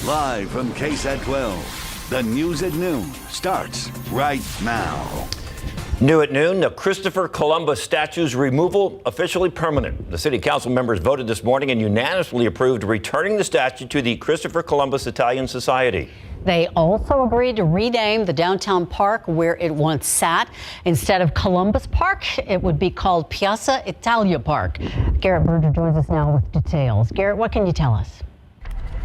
Live from KSAT 12, the news at noon starts right now. New at noon, the Christopher Columbus statue's removal officially permanent. The city council members voted this morning and unanimously approved returning the statue to the Christopher Columbus Italian Society. They also agreed to rename the downtown park where it once sat. Instead of Columbus Park, it would be called Piazza Italia Park. Garrett Berger joins us now with details. Garrett, what can you tell us?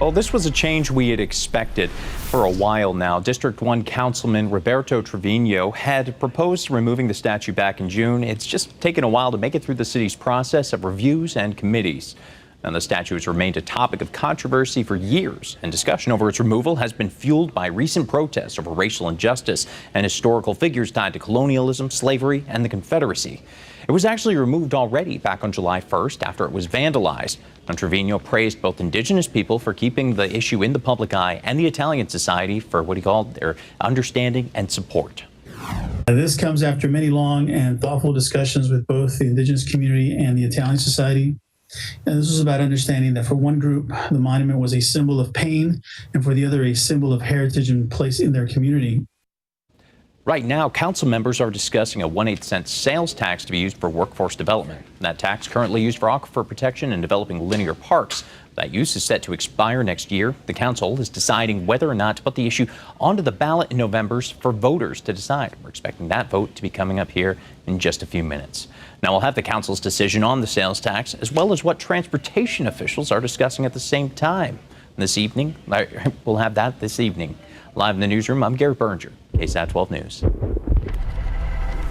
Well, this was a change we had expected for a while now. District 1 Councilman Roberto Trevino had proposed removing the statue back in June. It's just taken a while to make it through the city's process of reviews and committees. Now, the statue has remained a topic of controversy for years, and discussion over its removal has been fueled by recent protests over racial injustice and historical figures tied to colonialism, slavery, and the Confederacy. It was actually removed already back on July 1st after it was vandalized. And Trevino praised both indigenous people for keeping the issue in the public eye and the Italian Society for what he called their understanding and support. This comes after many long and thoughtful discussions with both the indigenous community and the Italian Society. And this was about understanding that for one group, the monument was a symbol of pain, and for the other, a symbol of heritage and place in their community. Right now, council members are discussing a 1/8 cent sales tax to be used for workforce development. That tax currently used for aquifer protection and developing linear parks. That use is set to expire next year. The council is deciding whether or not to put the issue onto the ballot in November for voters to decide. We're expecting that vote to be coming up here in just a few minutes. Now, we'll have the council's decision on the sales tax, as well as what transportation officials are discussing at the same time. This evening, we'll have that this evening. Live in the newsroom, I'm Garrett Berger, KSAT 12 News.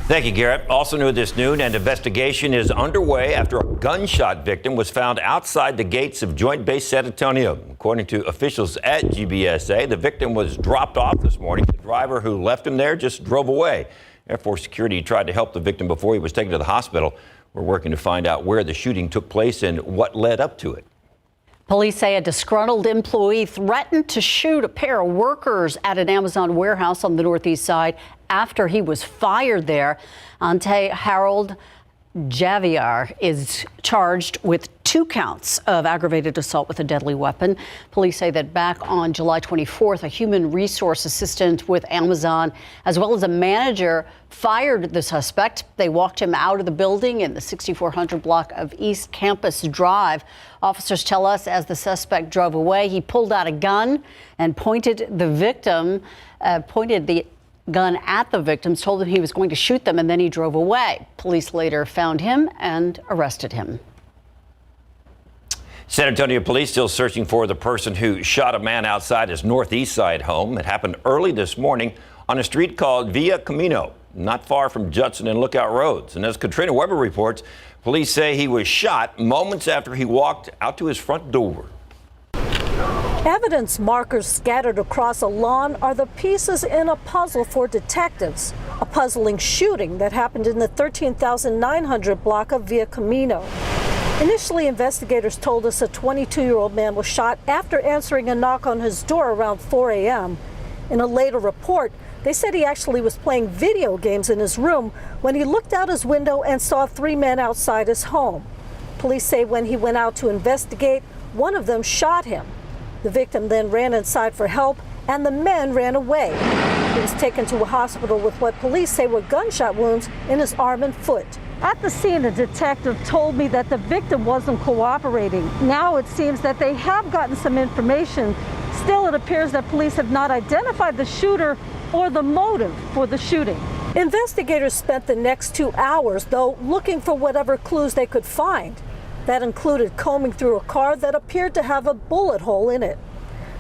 Thank you, Garrett. Also new this noon, an investigation is underway after a gunshot victim was found outside the gates of Joint Base San Antonio. According to officials at GBSA, the victim was dropped off this morning. The driver who left him there just drove away. Air Force security tried to help the victim before he was taken to the hospital. We're working to find out where the shooting took place and what led up to it. Police say a disgruntled employee threatened to shoot a pair of workers at an Amazon warehouse on the northeast side after he was fired there. Ante Harold Javier is charged with 2 counts of aggravated assault with a deadly weapon. Police say that back on July 24th, a human resource assistant with Amazon, as well as a manager, fired the suspect. They walked him out of the building in the 6400 block of East Campus Drive. Officers tell us as the suspect drove away, he pulled out a gun and pointed the gun at the victims, told them he was going to shoot them, and then he drove away. Police later found him and arrested him. San Antonio police still searching for the person who shot a man outside his northeast side home. It happened early this morning on a street called Via Camino, not far from Judson and Lookout Roads. And as Katrina Weber reports, police say he was shot moments after he walked out to his front door. Evidence markers scattered across a lawn are the pieces in a puzzle for detectives. A puzzling shooting that happened in the 13,900 block of Via Camino. Initially, investigators told us a 22-year-old man was shot after answering a knock on his door around 4 a.m. In a later report, they said he actually was playing video games in his room when he looked out his window and saw 3 men outside his home. Police say when he went out to investigate, one of them shot him. The victim then ran inside for help, and the men ran away. He was taken to a hospital with what police say were gunshot wounds in his arm and foot. At the scene, a detective told me that the victim wasn't cooperating. Now it seems that they have gotten some information. Still, it appears that police have not identified the shooter or the motive for the shooting. Investigators spent the next 2 hours, though, looking for whatever clues they could find. That included combing through a car that appeared to have a bullet hole in it.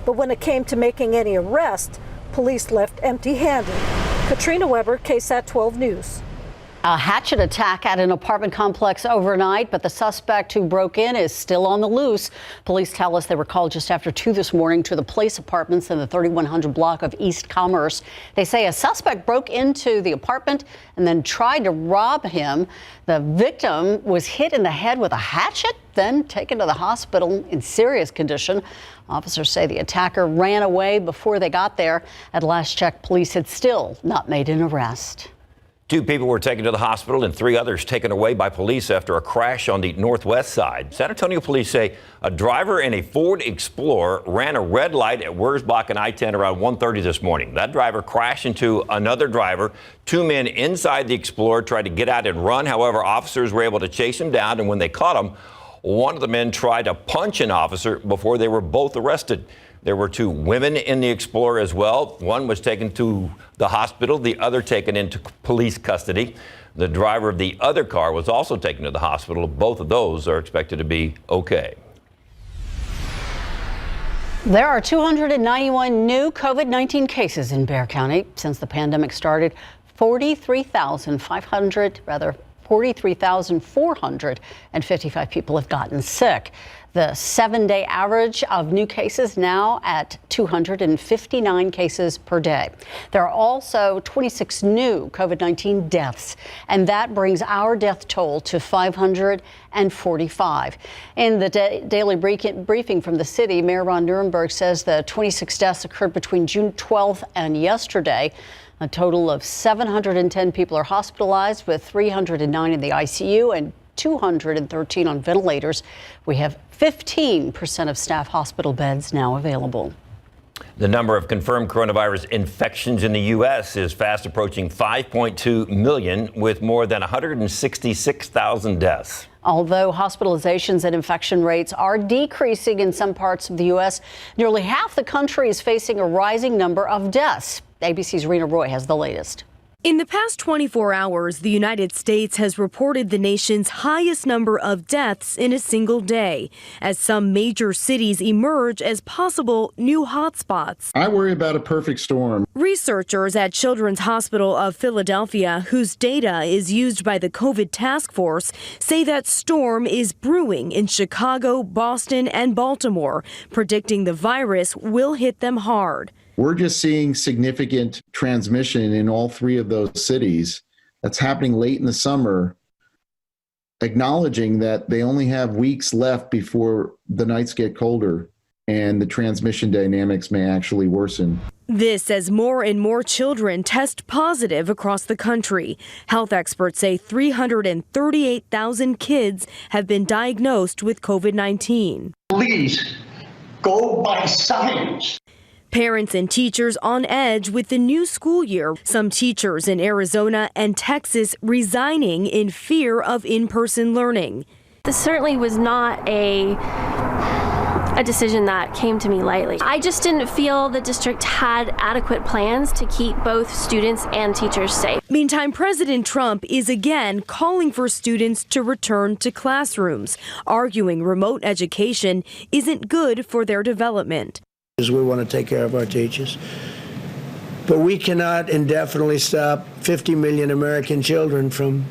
But when it came to making any arrest, police left empty-handed. Katrina Weber, KSAT 12 News. A hatchet attack at an apartment complex overnight, but the suspect who broke in is still on the loose. Police tell us they were called just after 2 this morning to the Place Apartments in the 3100 block of East Commerce. They say a suspect broke into the apartment and then tried to rob him. The victim was hit in the head with a hatchet, then taken to the hospital in serious condition. Officers say the attacker ran away before they got there. At last check, police had still not made an arrest. 2 people were taken to the hospital and 3 others taken away by police after a crash on the northwest side. San Antonio police say a driver in a Ford Explorer ran a red light at Wurzbach and I-10 around 1:30 this morning. That driver crashed into another driver. 2 men inside the Explorer tried to get out and run. However, officers were able to chase him down, and when they caught him, one of the men tried to punch an officer before they were both arrested. There were 2 women in the Explorer as well. One was taken to the hospital, the other taken into police custody. The driver of the other car was also taken to the hospital. Both of those are expected to be okay. There are 291 new COVID-19 cases in Bexar County since the pandemic started. 43,455 people have gotten sick. The 7-day average of new cases now at 259 cases per day. There are also 26 new COVID-19 deaths, and that brings our death toll to 545. In the daily briefing from the city, Mayor Ron Nirenberg says the 26 deaths occurred between June 12th and yesterday. A total of 710 people are hospitalized, with 309 in the ICU and 213 on ventilators. We have 15% of staff hospital beds now available. The number of confirmed coronavirus infections in the U.S. is fast approaching 5.2 million, with more than 166,000 deaths. Although hospitalizations and infection rates are decreasing in some parts of the U.S., nearly half the country is facing a rising number of deaths. ABC's Rena Roy has the latest. In the past 24 hours, the United States has reported the nation's highest number of deaths in a single day, as some major cities emerge as possible new hotspots. I worry about a perfect storm. Researchers at Children's Hospital of Philadelphia, whose data is used by the COVID task force, say that storm is brewing in Chicago, Boston, and Baltimore, predicting the virus will hit them hard. We're just seeing significant transmission in all 3 of those cities. That's happening late in the summer, acknowledging that they only have weeks left before the nights get colder and the transmission dynamics may actually worsen. This as more and more children test positive across the country. Health experts say 338,000 kids have been diagnosed with COVID-19. Please go by science. Parents and teachers on edge with the new school year. Some teachers in Arizona and Texas resigning in fear of in-person learning. This certainly was not a decision that came to me lightly. I just didn't feel the district had adequate plans to keep both students and teachers safe. Meantime, President Trump is again calling for students to return to classrooms, arguing remote education isn't good for their development. We want to take care of our teachers, but we cannot indefinitely stop 50 million American children from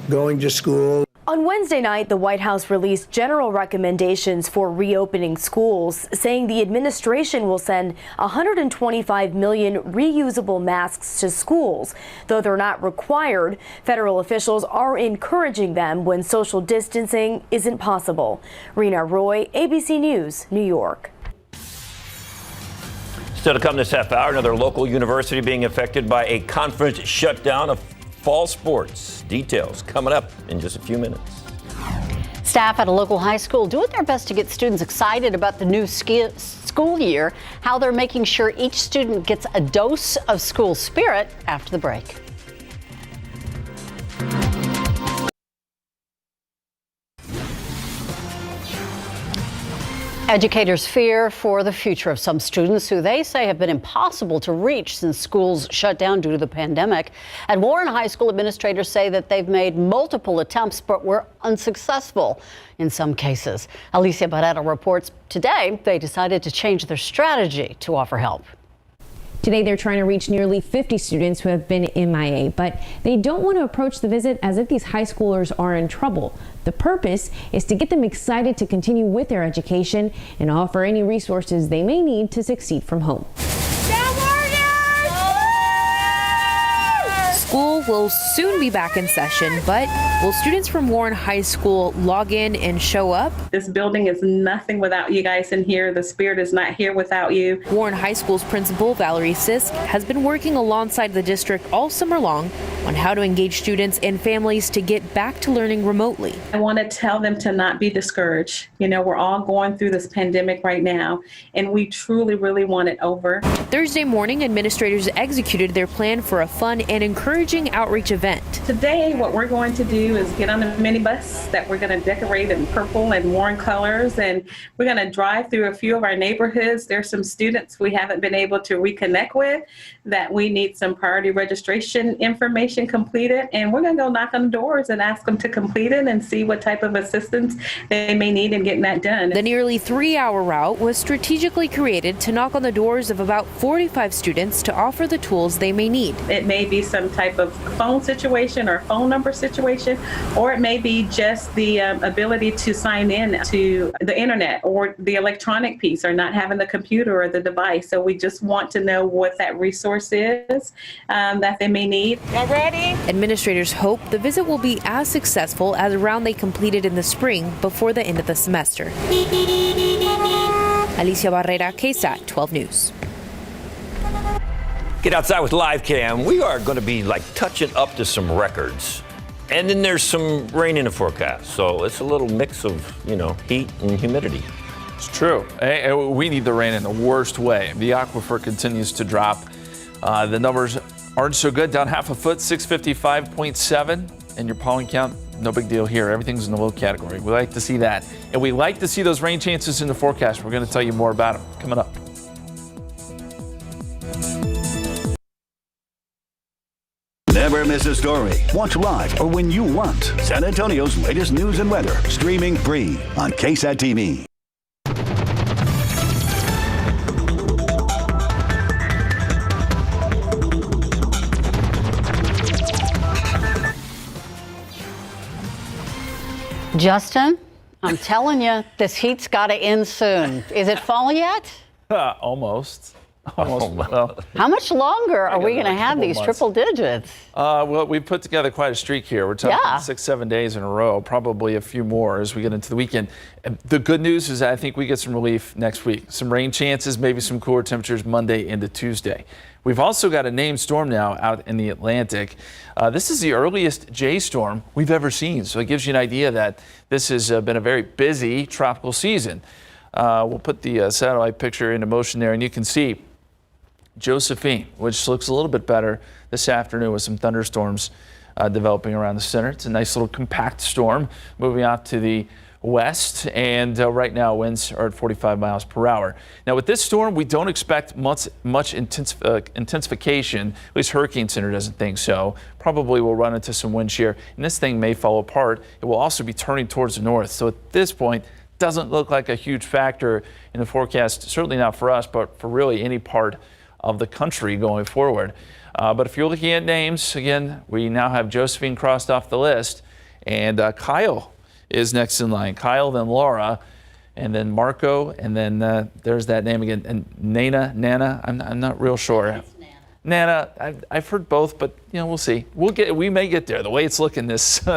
going to school. On Wednesday night, the White House released general recommendations for reopening schools, saying the administration will send 125 million reusable masks to schools. Though they're not required, federal officials are encouraging them when social distancing isn't possible. Rena Roy, ABC News, New York. Still to come this half hour, another local university being affected by a conference shutdown of fall sports. Details coming up in just a few minutes. Staff at a local high school doing their best to get students excited about the new school year, how they're making sure each student gets a dose of school spirit after the break. Educators fear for the future of some students who they say have been impossible to reach since schools shut down due to the pandemic. At Warren High School, administrators say that they've made multiple attempts but were unsuccessful in some cases. Alicia Barrera reports today they decided to change their strategy to offer help. Today, they're trying to reach nearly 50 students who have been MIA, but they don't want to approach the visit as if these high schoolers are in trouble. The purpose is to get them excited to continue with their education and offer any resources they may need to succeed from home. School will soon be back in session, but will students from Warren High School log in and show up? This building is nothing without you guys in here. The spirit is not here without you. Warren High School's principal, Valerie Sisk, has been working alongside the district all summer long on how to engage students and families to get back to learning remotely. I want to tell them to not be discouraged. You know, we're all going through this pandemic right now, and we truly, really want it over. Thursday morning, administrators executed their plan for a fun and encouraging outreach event. Today, what we're going to do is get on a minibus that we're going to decorate in purple and Warren colors, and we're going to drive through a few of our neighborhoods. There's some students we haven't been able to reconnect with that we need some priority registration information completed, and we're going to go knock on the doors and ask them to complete it and see what type of assistance they may need in getting that done. The nearly 3-hour route was strategically created to knock on the doors of about 45 students to offer the tools they may need. It may be some type of phone situation or phone number situation, or it may be just the ability to sign in to the internet or the electronic piece, or not having the computer or the device. So we just want to know what that resource is that they may need. Y'all ready? Administrators hope the visit will be as successful as a round they completed in the spring before the end of the semester. Alicia Barrera, KSAT 12 News. Get outside with Live Cam. We are going to be like touching up to some records. And then there's some rain in the forecast. So it's a little mix of, heat and humidity. It's true. We need the rain in the worst way. The aquifer continues to drop. The numbers aren't so good, down half a foot, 655.7. And your pollen count, no big deal here. Everything's in the low category. We like to see that. And we like to see those rain chances in the forecast. We're going to tell you more about them coming up. Never miss a story. Watch live or when you want. San Antonio's latest news and weather, streaming free on KSAT TV. Justin, I'm telling you, this heat's got to end soon. Is it fall yet? Almost. Well, how much longer are we going to have these triple digits? Well, we've put together quite a streak here. We're talking 6-7 days in a row, probably a few more as we get into the weekend. And the good news is I think we get some relief next week. Some rain chances, maybe some cooler temperatures Monday into Tuesday. We've also got a named storm now out in the Atlantic. This is the earliest J storm we've ever seen. So it gives you an idea that this has been a very busy tropical season. We'll put the satellite picture into motion there, and you can see Josephine, which looks a little bit better this afternoon with some thunderstorms developing around the center. It's a nice little compact storm moving out to the west, and right now winds are at 45 miles per hour. Now with this storm, we don't expect much intensification. At least Hurricane Center doesn't think so. Probably will run into some wind shear, and this thing may fall apart. It will also be turning towards the north. So at this point, doesn't look like a huge factor in the forecast, certainly not for us, but for really any part of the country going forward. But if you're looking at names, again, we now have Josephine crossed off the list, and Kyle is next in line. Kyle, then Laura, and then Marco, and then there's that name again, and Nana. I'm not real sure. Nana, I've heard both, but we'll see. We may get there. The way it's looking this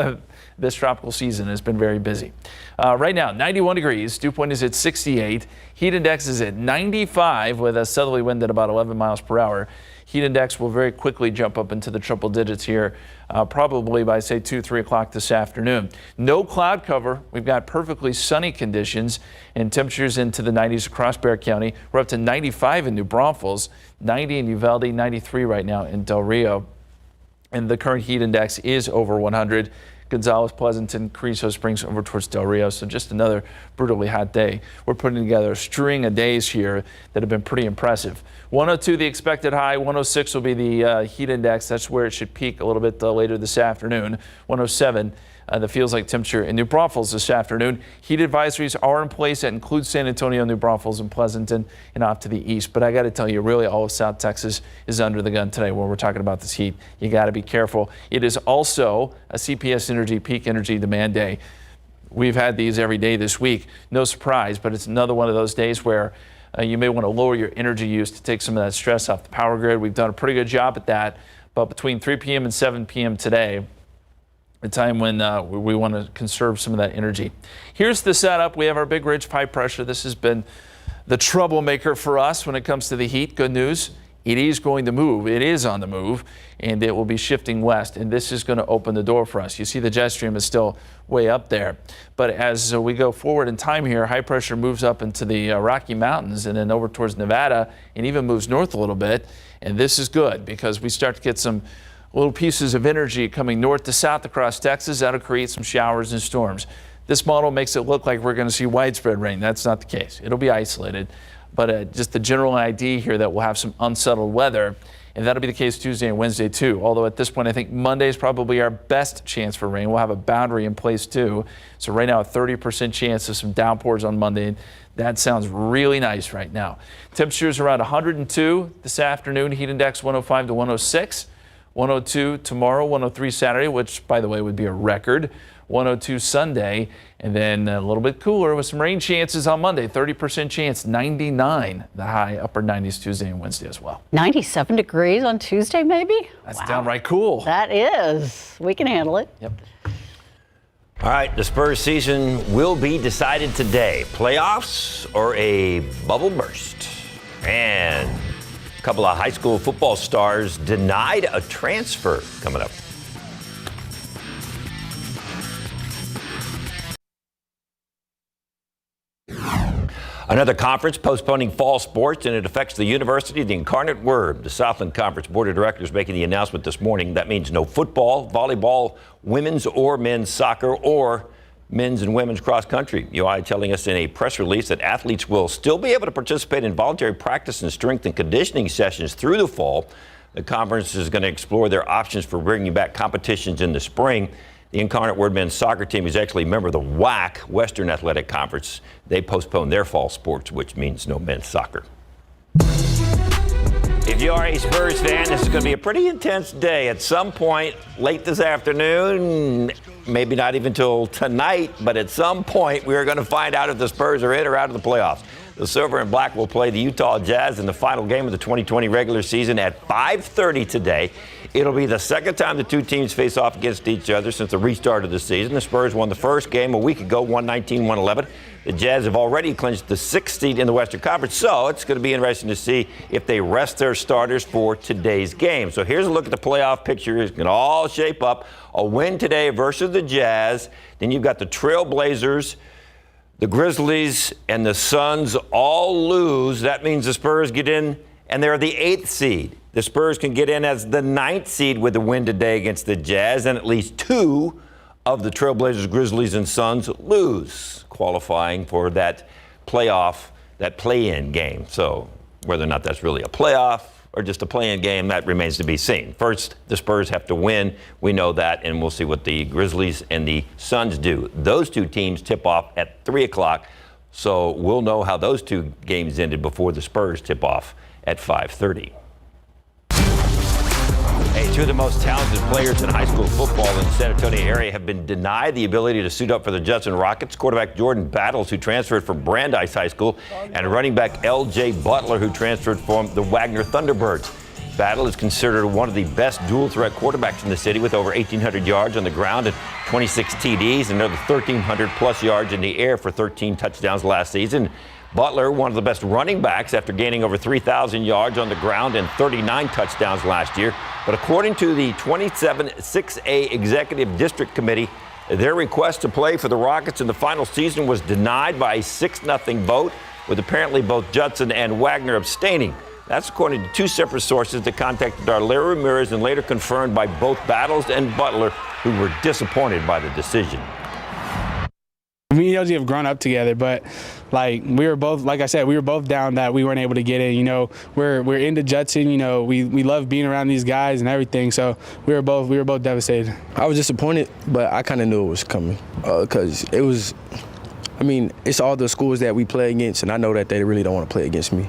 this tropical season has been very busy. Right now, 91 degrees. Dew point is at 68. Heat index is at 95 with a southerly wind at about 11 miles per hour. Heat index will very quickly jump up into the triple digits here, probably by, say, 2-3 o'clock this afternoon. No cloud cover. We've got perfectly sunny conditions and temperatures into the 90s across Bexar County. We're up to 95 in New Braunfels, 90 in Uvalde, 93 right now in Del Rio. And the current heat index is over 100. Gonzales, Pleasanton, Carrizo Springs over towards Del Rio. So just another brutally hot day. We're putting together a string of days here that have been pretty impressive. 102 the expected high, 106 will be the heat index. That's where it should peak a little bit later this afternoon. 107 the feels like temperature in New Braunfels this afternoon. Heat advisories are in place that include San Antonio, New Braunfels, and Pleasanton, and off to the east. But I got to tell you, really all of South Texas is under the gun today when we're talking about this heat. You got to be careful. It is also a CPS Energy peak energy demand day. We've had these every day this week. No surprise, but it's another one of those days where you may want to lower your energy use to take some of that stress off the power grid. We've done a pretty good job at that. but between 3 p.m. and 7 p.m. today, a time when we want to conserve some of that energy. Here's the setup. We have our big ridge high pressure. This has been the troublemaker for us when it comes to the heat. Good news, it is going to move. It is on the move, and it will be shifting west, and this is going to open the door for us. You see the jet stream is still way up there, but as we go forward in time here, high pressure moves up into the Rocky Mountains and then over towards Nevada and even moves north a little bit, and this is good because we start to get some little pieces of energy coming north to south across Texas. That'll create some showers and storms. This model makes it look like we're going to see widespread rain. That's not the case. It'll be isolated, but just the general idea here that we'll have some unsettled weather, and that'll be the case Tuesday and Wednesday too. Although at this point, I think Monday is probably our best chance for rain. We'll have a boundary in place too. So right now, a 30% chance of some downpours on Monday. That sounds really nice right now. Temperatures around 102 this afternoon. Heat index 105 to 106. 102 tomorrow, 103 Saturday, which, by the way, would be a record. 102 Sunday, and then a little bit cooler with some rain chances on Monday. 30% chance, 99 the high, upper 90s Tuesday and Wednesday as well. 97 degrees on Tuesday, maybe? That's downright cool. That is. We can handle it. Yep. All right, the Spurs season will be decided today. Playoffs or a bubble burst? And a couple of high school football stars denied a transfer coming up. Another conference postponing fall sports, and it affects the University of the Incarnate Word. The Southland Conference Board of Directors making the announcement this morning. That means no football, volleyball, women's or men's soccer, or men's and women's cross country. UI telling us in a press release that athletes will still be able to participate in voluntary practice and strength and conditioning sessions through the fall. The conference is going to explore their options for bringing back competitions in the spring. The Incarnate Word men's soccer team is actually a member of the WAC, Western Athletic Conference. They postponed their fall sports, which means no men's soccer. If you are a Spurs fan, this is going to be a pretty intense day. At some point late this afternoon, maybe not even till tonight, but at some point we are going to find out if the Spurs are in or out of the playoffs. The Silver and Black will play the Utah Jazz in the final game of the 2020 regular season at 5:30 today. It'll be the second time the two teams face off against each other since the restart of the season. The Spurs won the first game a week ago, 119-111. The Jazz have already clinched the 6th seed in the Western Conference, so it's going to be interesting to see if they rest their starters for today's game. So here's a look at the playoff picture. It's going to all shape up. A win today versus the Jazz. Then you've got the Trail Blazers, the Grizzlies, and the Suns all lose. That means the Spurs get in, and they're the 8th seed. The Spurs can get in as the 9th seed with a win today against the Jazz, and at least 2 of the Trailblazers, Grizzlies, and Suns lose, qualifying for that playoff, that play-in game. So whether or not that's really a playoff or just a play-in game, that remains to be seen. First, the Spurs have to win. We know that, and we'll see what the Grizzlies and the Suns do. Those two teams tip off at 3 o'clock, so we'll know how those two games ended before the Spurs tip off at 5:30. Two of the most talented players in high school football in the San Antonio area have been denied the ability to suit up for the Judson Rockets. Quarterback Jordan Battles, who transferred from Brandeis High School, and running back L.J. Butler, who transferred from the Wagner Thunderbirds. Battle is considered one of the best dual-threat quarterbacks in the city with over 1,800 yards on the ground and 26 TDs and another 1,300-plus yards in the air for 13 touchdowns last season. Butler, one of the best running backs after gaining over 3,000 yards on the ground and 39 touchdowns last year. But according to the 27-6A Executive District Committee, their request to play for the Rockets in the final season was denied by a 6-0 vote, with apparently both Judson and Wagner abstaining. That's according to two separate sources that contacted our Larry Ramirez and later confirmed by both Battles and Butler, who were disappointed by the decision. Me and LG have grown up together, but like we were both, like I said, we were both down that we weren't able to get in. You know, we're into Judson. You know, we love being around these guys and everything. So we were both devastated. I was disappointed, but I kind of knew it was coming because it was. I mean, it's all the schools that we play against, and I know that they really don't want to play against me.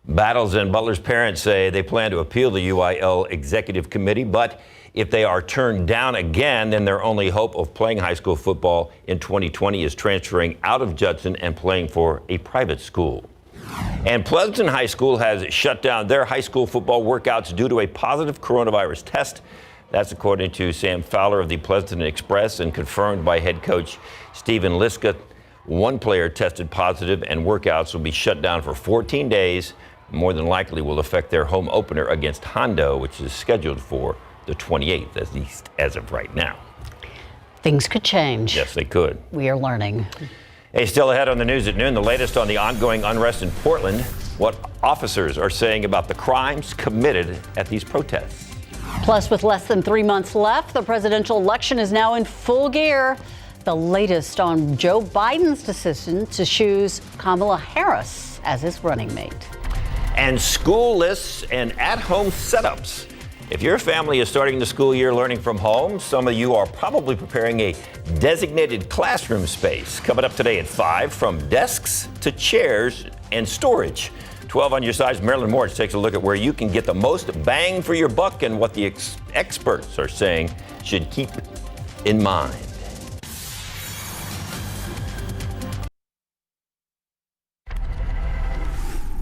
Battles and Butler's parents say they plan to appeal the UIL Executive Committee, but if they are turned down again, then their only hope of playing high school football in 2020 is transferring out of Judson and playing for a private school. And Pleasanton High School has shut down their high school football workouts due to a positive coronavirus test. That's according to Sam Fowler of the Pleasanton Express and confirmed by head coach Stephen Liska. One player tested positive and workouts will be shut down for 14 days. More than likely will affect their home opener against Hondo, which is scheduled for the 28th, at least as of right now. Things could change. Yes, they could. We are learning. Hey, still ahead on the news at noon, the latest on the ongoing unrest in Portland, what officers are saying about the crimes committed at these protests. Plus, with less than 3 months left, the presidential election is now in full gear. The latest on Joe Biden's decision to choose Kamala Harris as his running mate. And school lists and at-home setups. If your family is starting the school year learning from home, some of you are probably preparing a designated classroom space. Coming up today at 5, from desks to chairs and storage. 12 on your sides, Marilyn Moritz takes a look at where you can get the most bang for your buck and what the experts are saying should keep in mind.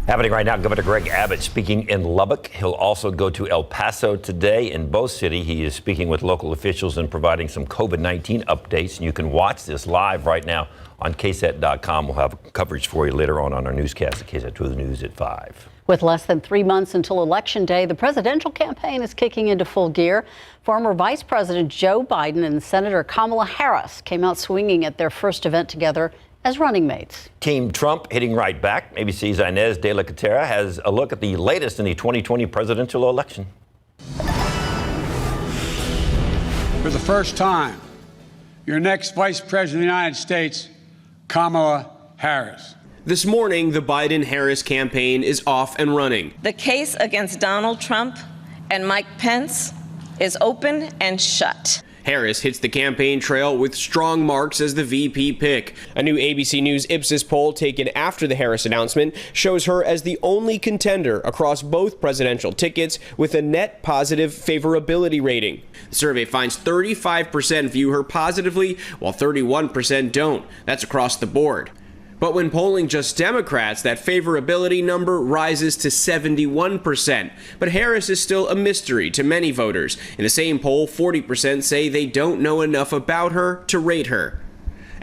Happening right now, Governor Greg Abbott speaking in Lubbock. He'll also go to El Paso today. In Bow City, he is speaking with local officials and providing some COVID-19 updates. And you can watch this live right now on KSAT.com. We'll have coverage for you later on our newscast at KSAT 2 News at 5. With less than 3 months until Election Day, the presidential campaign is kicking into full gear. Former Vice President Joe Biden and Senator Kamala Harris came out swinging at their first event together as running mates. Team Trump hitting right back. ABC's Inez de la Catera has a look at the latest in the 2020 presidential election. For the first time, your next Vice President of the United States, Kamala Harris. This morning, the Biden-Harris campaign is off and running. The case against Donald Trump and Mike Pence is open and shut. Harris hits the campaign trail with strong marks as the VP pick. A new ABC News Ipsos poll taken after the Harris announcement shows her as the only contender across both presidential tickets with a net positive favorability rating. The survey finds 35% view her positively, while 31% don't. That's across the board. But when polling just Democrats, that favorability number rises to 71%. But Harris is still a mystery to many voters. In the same poll, 40% say they don't know enough about her to rate her.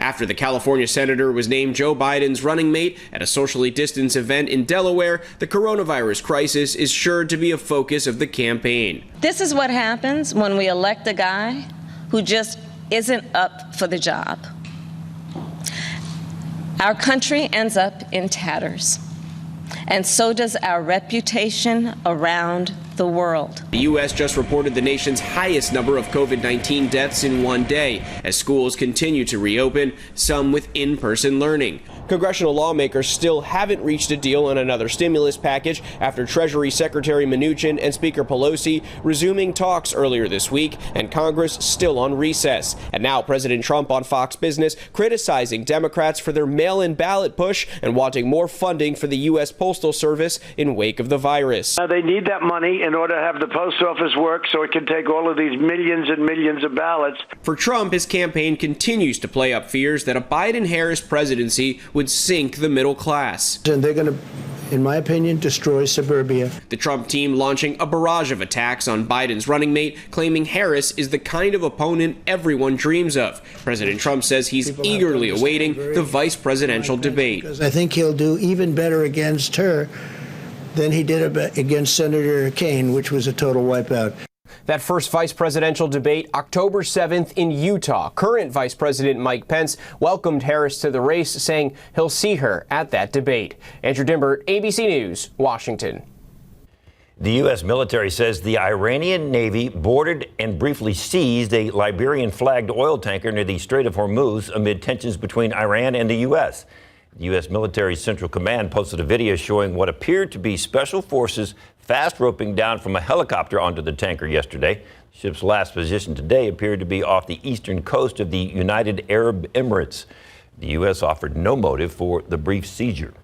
After the California senator was named Joe Biden's running mate at a socially distanced event in Delaware, the coronavirus crisis is sure to be a focus of the campaign. This is what happens when we elect a guy who just isn't up for the job. Our country ends up in tatters, and so does our reputation around the world. The U.S. just reported the nation's highest number of COVID-19 deaths in one day as schools continue to reopen, some with in-person learning. Congressional lawmakers still haven't reached a deal on another stimulus package after Treasury Secretary Mnuchin and Speaker Pelosi resuming talks earlier this week, and Congress still on recess. And now President Trump on Fox Business criticizing Democrats for their mail-in ballot push and wanting more funding for the U.S. Postal Service in wake of the virus. They need that money in order to have the post office work so it can take all of these millions and millions of ballots. For Trump, his campaign continues to play up fears that a Biden-Harris presidency would sink the middle class. And they're going to, in my opinion, destroy suburbia. The Trump team launching a barrage of attacks on Biden's running mate, claiming Harris is the kind of opponent everyone dreams of. President Trump says he's eagerly awaiting the vice presidential debate. Because I think he'll do even better against her than he did against Senator Kaine, which was a total wipeout. That first vice presidential debate, October 7th in Utah. Current Vice President Mike Pence welcomed Harris to the race, saying he'll see her at that debate. Andrew Dimbert, ABC News, Washington. The U.S. military says the Iranian Navy boarded and briefly seized a Liberian-flagged oil tanker near the Strait of Hormuz amid tensions between Iran and the U.S. The U.S. military Central Command posted a video showing what appeared to be special forces fast roping down from a helicopter onto the tanker yesterday. The ship's last position today appeared to be off the eastern coast of the United Arab Emirates. The U.S. offered no motive for the brief seizure.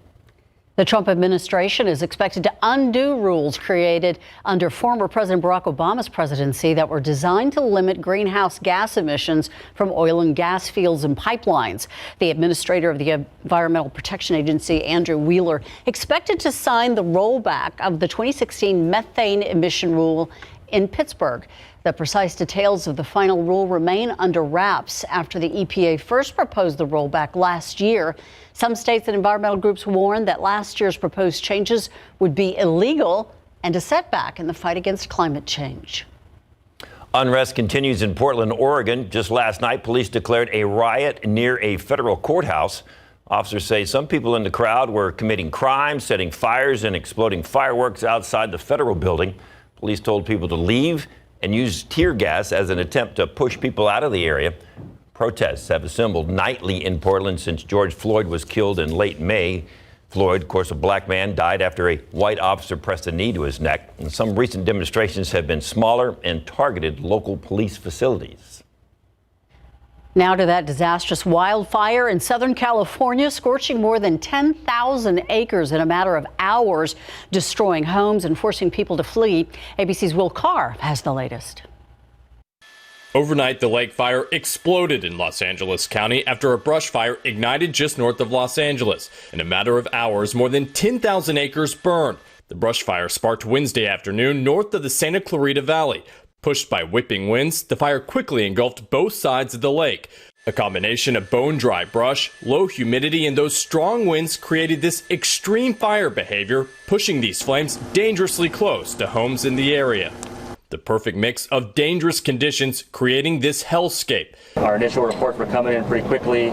The Trump administration is expected to undo rules created under former President Barack Obama's presidency that were designed to limit greenhouse gas emissions from oil and gas fields and pipelines. The administrator of the Environmental Protection Agency, Andrew Wheeler, expected to sign the rollback of the 2016 methane emission rule in Pittsburgh. The precise details of the final rule remain under wraps after the EPA first proposed the rollback last year. Some states and environmental groups warned that last year's proposed changes would be illegal and a setback in the fight against climate change. Unrest continues in Portland, Oregon. Just last night, police declared a riot near a federal courthouse. Officers say some people in the crowd were committing crimes, setting fires and exploding fireworks outside the federal building. Police told people to leave and use tear gas as an attempt to push people out of the area. Protests have assembled nightly in Portland since George Floyd was killed in late May. Floyd, of course, a black man, died after a white officer pressed a knee to his neck. And some recent demonstrations have been smaller and targeted local police facilities. Now to that disastrous wildfire in Southern California, scorching more than 10,000 acres in a matter of hours, destroying homes and forcing people to flee. ABC's Will Carr has the latest. Overnight, the lake fire exploded in Los Angeles County after a brush fire ignited just north of Los Angeles. In a matter of hours, more than 10,000 acres burned. The brush fire sparked Wednesday afternoon north of the Santa Clarita Valley. Pushed by whipping winds, the fire quickly engulfed both sides of the lake. A combination of bone-dry brush, low humidity, and those strong winds created this extreme fire behavior, pushing these flames dangerously close to homes in the area. The perfect mix of dangerous conditions creating this hellscape. Our initial reports were coming in pretty quickly,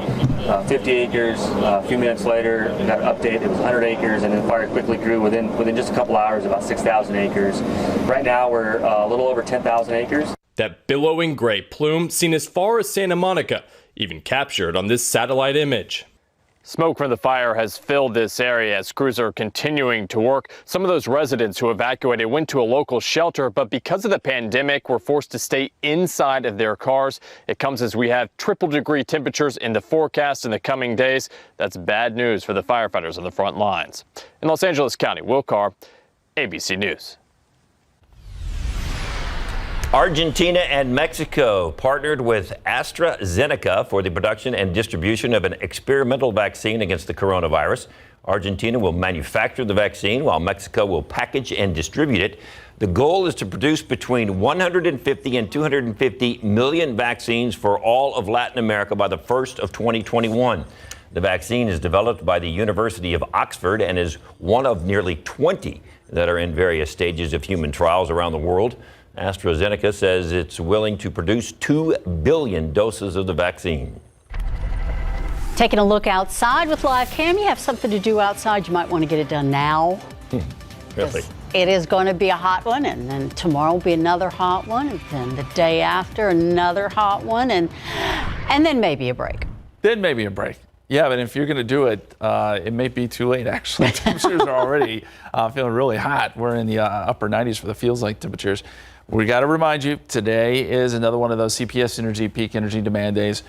50 acres. A few minutes later, we got an update. It was 100 acres, and the fire quickly grew within just a couple hours, about 6,000 acres. Right now, we're a little over 10,000 acres. That billowing gray plume seen as far as Santa Monica, even captured on this satellite image. Smoke from the fire has filled this area as crews are continuing to work. Some of those residents who evacuated went to a local shelter, but because of the pandemic, were forced to stay inside of their cars. It comes as we have triple-degree temperatures in the forecast in the coming days. That's bad news for the firefighters on the front lines. In Los Angeles County, Will Carr, ABC News. Argentina and Mexico partnered with AstraZeneca for the production and distribution of an experimental vaccine against the coronavirus. Argentina will manufacture the vaccine while Mexico will package and distribute it. The goal is to produce between 150 and 250 million vaccines for all of Latin America by the first of 2021. The vaccine is developed by the University of Oxford and is one of nearly 20 that are in various stages of human trials around the world. AstraZeneca says it's willing to produce 2 billion doses of the vaccine. Taking a look outside with Live Cam. You have something to do outside. You might want to get it done now. Really? It is going to be a hot one, and then tomorrow will be another hot one, and then the day after another hot one, and then maybe a break. Then maybe a break. Yeah, but if you're going to do it, it may be too late, actually. Temperatures are already feeling really hot. We're in the upper 90s for the feels like temperatures. We got to remind you, today is another one of those CPS Energy peak energy demand days.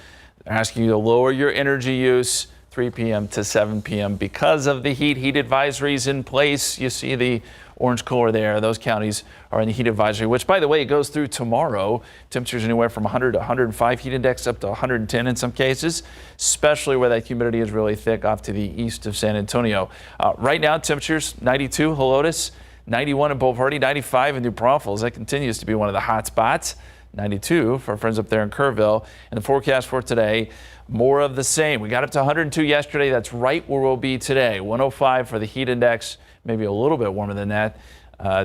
They're asking you to lower your energy use 3 p.m. to 7 p.m. because of the heat advisories in place. You see the orange color there. Those counties are in the heat advisory, which, by the way, goes through tomorrow. Temperatures anywhere from 100 to 105 heat index up to 110 in some cases, especially where that humidity is really thick off to the east of San Antonio. Right now, temperatures 92 Helotes, 91 in Bulverde, 95 in New Braunfels. That continues to be one of the hot spots. 92 for our friends up there in Kerrville. And the forecast for today, more of the same. We got up to 102 yesterday. That's right where we'll be today. 105 for the heat index, maybe a little bit warmer than that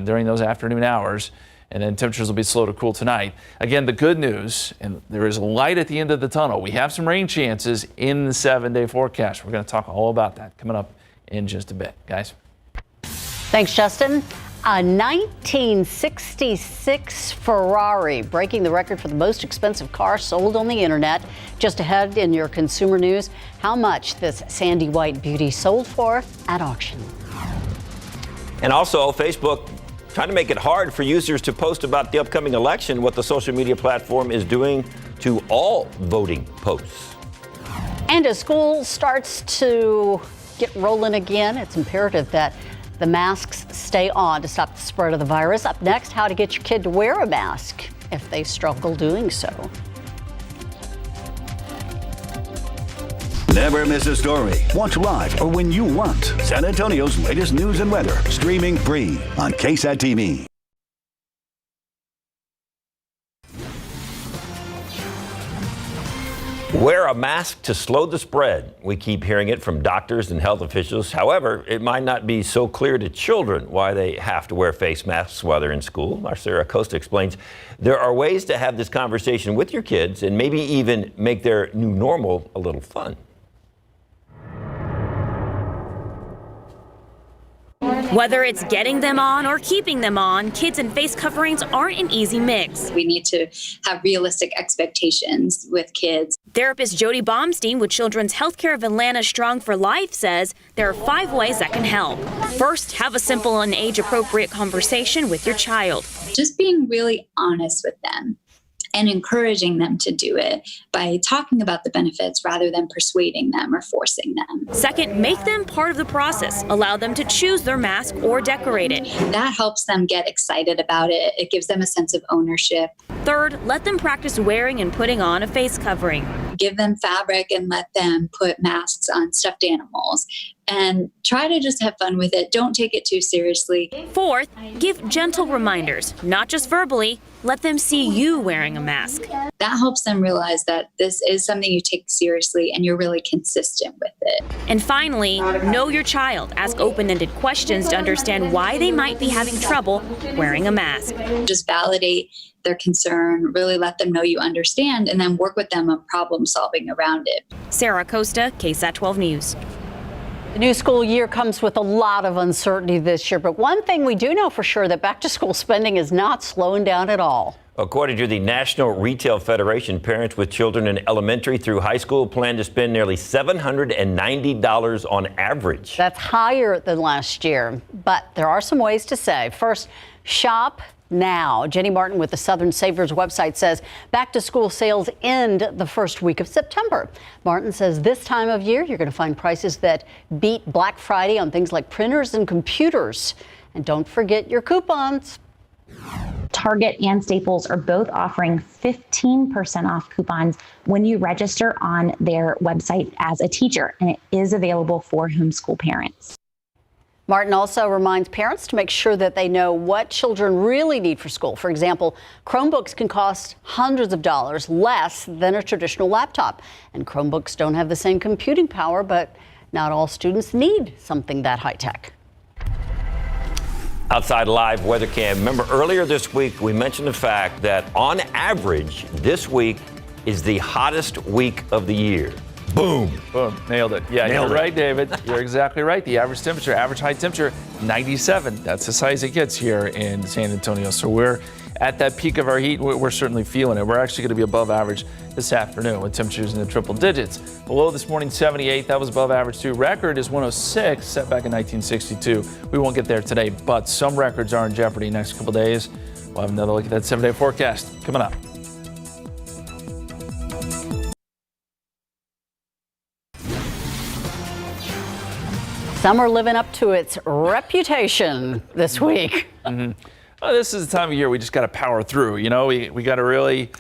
during those afternoon hours. And then temperatures will be slow to cool tonight. Again, the good news, and there is light at the end of the tunnel. We have some rain chances in the 7-day forecast. We're going to talk all about that coming up in just a bit, guys. Thanks, Justin. A 1966 Ferrari breaking the record for the most expensive car sold on the internet. Just ahead in your consumer news, how much this sandy white beauty sold for at auction. And also, Facebook trying to make it hard for users to post about the upcoming election, what the social media platform is doing to all voting posts. And as school starts to get rolling again, it's imperative that the masks stay on to stop the spread of the virus. Up next, how to get your kid to wear a mask if they struggle doing so. Never miss a story. Watch live or when you want. San Antonio's latest news and weather, streaming free on KSAT TV. Wear a mask to slow the spread. We keep hearing it from doctors and health officials. However, it might not be so clear to children why they have to wear face masks while they're in school. Our Sarah Costa explains there are ways to have this conversation with your kids and maybe even make their new normal a little fun. Whether it's getting them on or keeping them on, kids and face coverings aren't an easy mix. We need to have realistic expectations with kids. Therapist Jody Baumstein with Children's Healthcare of Atlanta Strong for Life says there are 5 ways that can help. First, have a simple and age-appropriate conversation with your child. Just being really honest with them and encouraging them to do it by talking about the benefits rather than persuading them or forcing them. Second, make them part of the process. Allow them to choose their mask or decorate it. That helps them get excited about it. It gives them a sense of ownership. Third, let them practice wearing and putting on a face covering. Give them fabric and let them put masks on stuffed animals. And try to just have fun with it. Don't take it too seriously. Fourth, give gentle reminders, not just verbally. Let them see you wearing a mask. That helps them realize that this is something you take seriously and you're really consistent with it. And finally, know your child. Ask open-ended questions to understand why they might be having trouble wearing a mask. Just validate their concern, really let them know you understand, and then work with them on problem solving around it. Sarah Costa, KSAT 12 News. The new school year comes with a lot of uncertainty this year, but one thing we do know for sure, that back-to-school spending is not slowing down at all. According to the National Retail Federation, parents with children in elementary through high school plan to spend nearly $790 on average. That's higher than last year, but there are some ways to save. First, shop now. Jenny Martin with the Southern Savers website says back-to-school sales end the first week of September. Martin says this time of year, you're going to find prices that beat Black Friday on things like printers and computers. And don't forget your coupons. Target and Staples are both offering 15% off coupons when you register on their website as a teacher, and it is available for homeschool parents. Martin also reminds parents to make sure that they know what children really need for school. For example, Chromebooks can cost hundreds of dollars less than a traditional laptop. And Chromebooks don't have the same computing power, but not all students need something that high tech. Outside Live weather cam. Remember earlier this week, we mentioned the fact that on average, this week is the hottest week of the year. Boom. Boom. Nailed it. Yeah, Nailed you're it. right, David. You're exactly right. The average temperature, average high temperature, 97. That's as high as it gets here in San Antonio. So we're at that peak of our heat. We're certainly feeling it. We're actually going to be above average this afternoon with temperatures in the triple digits. Below this morning, 78. That was above average too. Record is 106, set back in 1962. We won't get there today, but some records are in jeopardy next couple days. We'll have another look at that 7-day forecast coming up. Summer living up to its reputation this week. Mm-hmm. Well, this is the time of year we just got to power through. You know, we got to really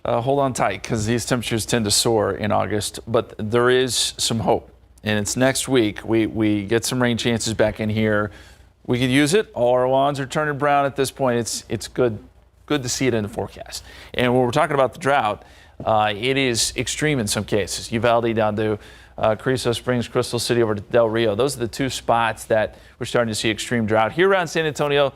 hold on tight because these temperatures tend to soar in August. But there is some hope, and it's next week. We get some rain chances back in here. We could use it. All our lawns are turning brown at this point. It's good to see it in the forecast. And when we're talking about the drought, it is extreme in some cases. Uvalde down to Carrizo Springs, Crystal City over to Del Rio. Those are the two spots that we're starting to see extreme drought. Here around San Antonio,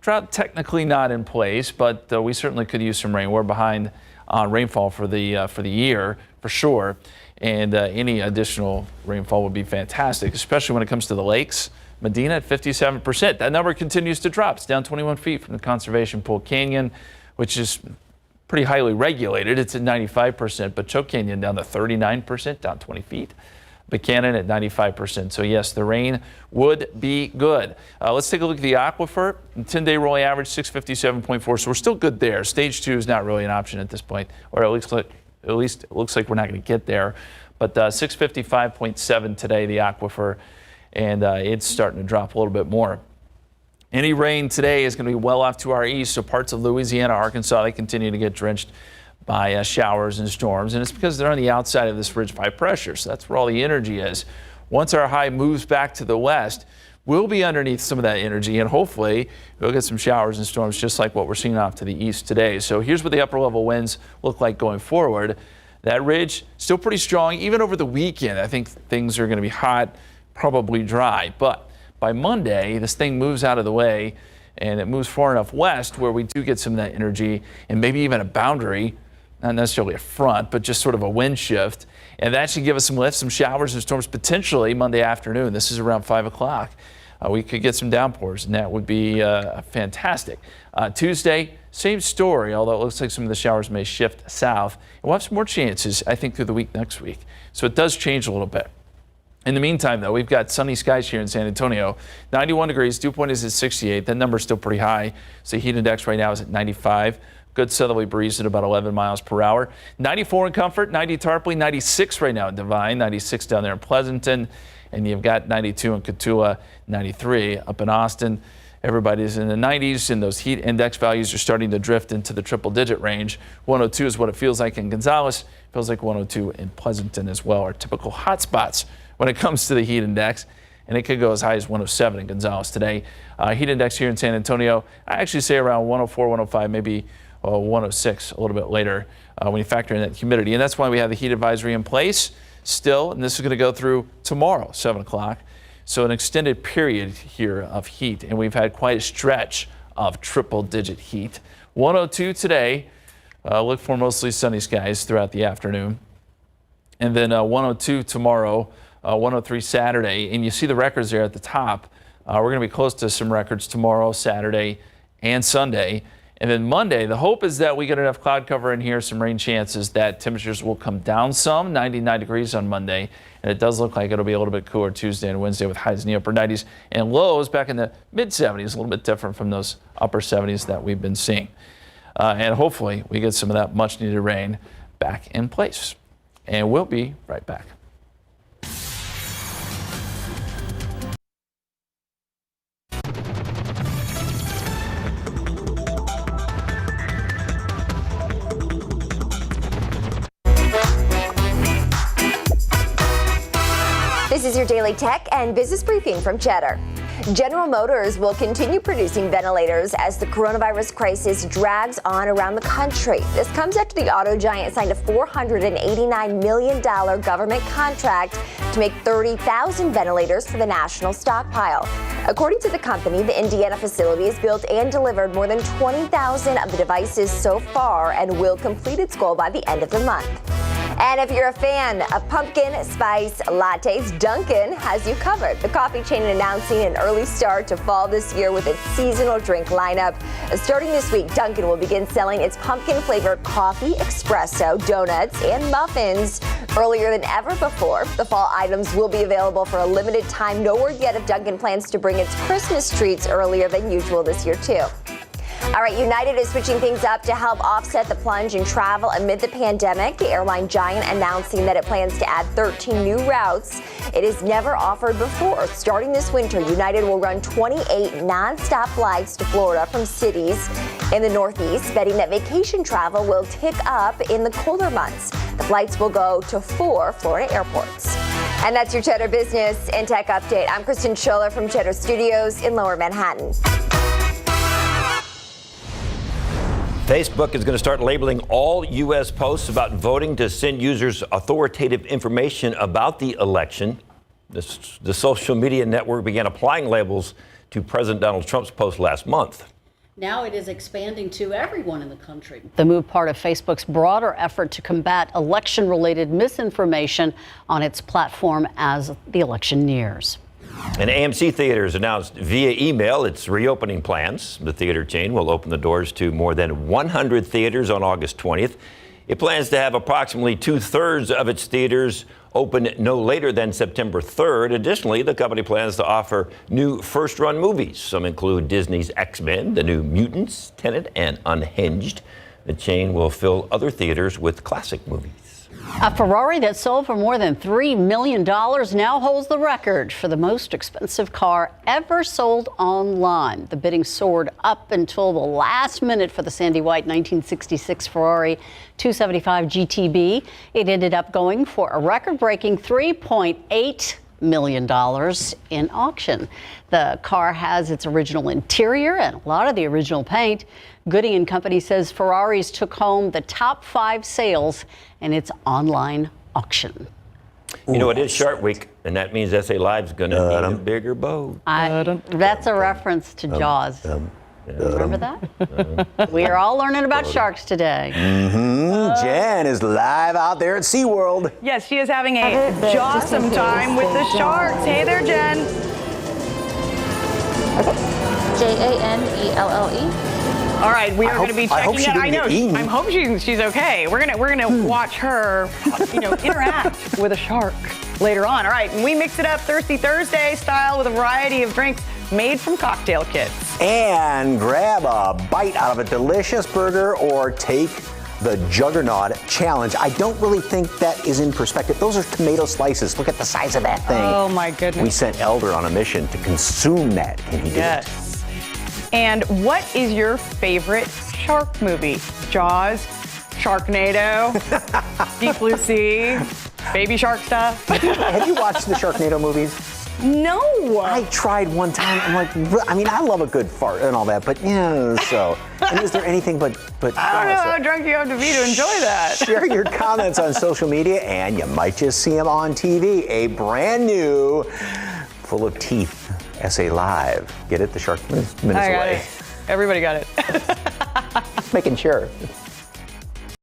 drought technically not in place, but we certainly could use some rain. We're behind on rainfall for the year for sure, and any additional rainfall would be fantastic, especially when it comes to the lakes. Medina at 57%. That number continues to drop. It's down 21 feet from the conservation pool. Canyon, which is pretty highly regulated, it's at 95%, but Choke Canyon down to 39%, down 20 feet. Buchanan at 95%. So yes, the rain would be good. Let's take a look at the aquifer. 10-day rolling average 657.4. So we're still good there. Stage 2 is not really an option at this point, or at least it looks like we're not going to get there. But 655.7 today, the aquifer, and it's starting to drop a little bit more. Any rain today is going to be well off to our east, so parts of Louisiana, Arkansas, they continue to get drenched by showers and storms, and it's because they're on the outside of this ridge high pressure, so that's where all the energy is. Once our high moves back to the west, we'll be underneath some of that energy, and hopefully we'll get some showers and storms just like what we're seeing off to the east today. So here's what the upper level winds look like going forward. That ridge still pretty strong, even over the weekend. I think things are going to be hot, probably dry, but by Monday, this thing moves out of the way and it moves far enough west where we do get some of that energy and maybe even a boundary, not necessarily a front, but just sort of a wind shift. And that should give us some lift, some showers and storms potentially Monday afternoon. This is around 5 o'clock. We could get some downpours, and that would be fantastic. Tuesday, same story, although it looks like some of the showers may shift south. And we'll have some more chances, I think, through the week next week. So it does change a little bit. In the meantime, though, we've got sunny skies here in San Antonio. 91 degrees, dew point is at 68. That number's still pretty high. So the heat index right now is at 95. Good southerly breeze at about 11 miles per hour. 94 in Comfort, 90 Tarpley, 96 right now in Devine, 96 down there in Pleasanton. And you've got 92 in Cotulla, 93 up in Austin. Everybody's in the 90s, and those heat index values are starting to drift into the triple-digit range. 102 is what it feels like in Gonzales. It feels like 102 in Pleasanton as well, our typical hot spots when it comes to the heat index. And it could go as high as 107 in Gonzales today. Heat index here in San Antonio, I actually say around 104, 105, maybe 106 a little bit later when you factor in that humidity. And that's why we have the heat advisory in place still, and this is going to go through tomorrow, 7 o'clock. So an extended period here of heat, and we've had quite a stretch of triple-digit heat. 102 today. Look for mostly sunny skies throughout the afternoon. And then 102 tomorrow, 103 Saturday. And you see the records there at the top. We're going to be close to some records tomorrow, Saturday, and Sunday. And then Monday, the hope is that we get enough cloud cover in here, some rain chances, that temperatures will come down some, 99 degrees on Monday. And it does look like it'll be a little bit cooler Tuesday and Wednesday with highs in the upper 90s and lows back in the mid-70s, a little bit different from those upper 70s that we've been seeing. And hopefully we get some of that much-needed rain back in place. And we'll be right back. This is your daily tech and business briefing from Cheddar. General Motors will continue producing ventilators as the coronavirus crisis drags on around the country. This comes after the auto giant signed a $489 million government contract to make 30,000 ventilators for the national stockpile. According to the company, the Indiana facility has built and delivered more than 20,000 of the devices so far and will complete its goal by the end of the month. And if you're a fan of pumpkin spice lattes, Dunkin' has you covered. The coffee chain announcing an early start to fall this year with its seasonal drink lineup. Starting this week, Dunkin' will begin selling its pumpkin-flavored coffee, espresso, donuts, and muffins earlier than ever before. The fall items will be available for a limited time. No word yet if Dunkin' plans to bring its Christmas treats earlier than usual this year, too. All right, United is switching things up to help offset the plunge in travel amid the pandemic. The airline giant announcing that it plans to add 13 new routes it has never offered before. Starting this winter, United will run 28 nonstop flights to Florida from cities in the Northeast, betting that vacation travel will tick up in the colder months. The flights will go to 4 Florida airports. And that's your Cheddar Business and Tech Update. I'm Kristen Scholler from Cheddar Studios in Lower Manhattan. Facebook is going to start labeling all U.S. posts about voting to send users authoritative information about the election. The social media network began applying labels to President Donald Trump's post last month. Now it is expanding to everyone in the country. The move part of Facebook's broader effort to combat election-related misinformation on its platform as the election nears. And AMC Theaters announced via email its reopening plans. The theater chain will open the doors to more than 100 theaters on August 20th. It plans to have approximately 2/3 of its theaters open no later than September 3rd. Additionally, the company plans to offer new first-run movies. Some include Disney's X-Men, The New Mutants, Tenet, and Unhinged. The chain will fill other theaters with classic movies. A Ferrari that sold for more than $3 million now holds the record for the most expensive car ever sold online. The bidding soared up until the last minute for the Sandy White 1966 Ferrari 275 GTB. It ended up going for a record-breaking $3.8 million in auction. The car has its original interior and a lot of the original paint. Gooding & Company says Ferraris took home the top 5 sales in its online auction. You know, it is Shark Week, and that means SA Live's going to need a bigger boat. That's a reference to Jaws. Remember that? We are all learning about sharks today. Jen is live out there at SeaWorld. Yes, she is having a jawsome time with the sharks. Hey there, Jen. Janelle. All right, we are going to be checking that. I know. I hope she's okay. We're gonna watch her, interact with a shark later on. All right, and we mix it up Thirsty Thursday style with a variety of drinks made from cocktail kits. And grab a bite out of a delicious burger or take the Juggernaut Challenge. I don't really think that is in perspective. Those are tomato slices. Look at the size of that thing. Oh my goodness. We sent Elder on a mission to consume that. Can he do it? And what is your favorite shark movie? Jaws, Sharknado, Deep Blue Sea, Baby Shark stuff? Have you watched the Sharknado movies? No. I tried one time. I'm like, I mean, I love a good fart and all that, but so. And is there anything but I don't know how drunk you have to be to enjoy that. Share your comments on social media, and you might just see them on TV. A brand new, full of teeth, SA Live. Get it? The Shark minutes away. Everybody got it. Making sure.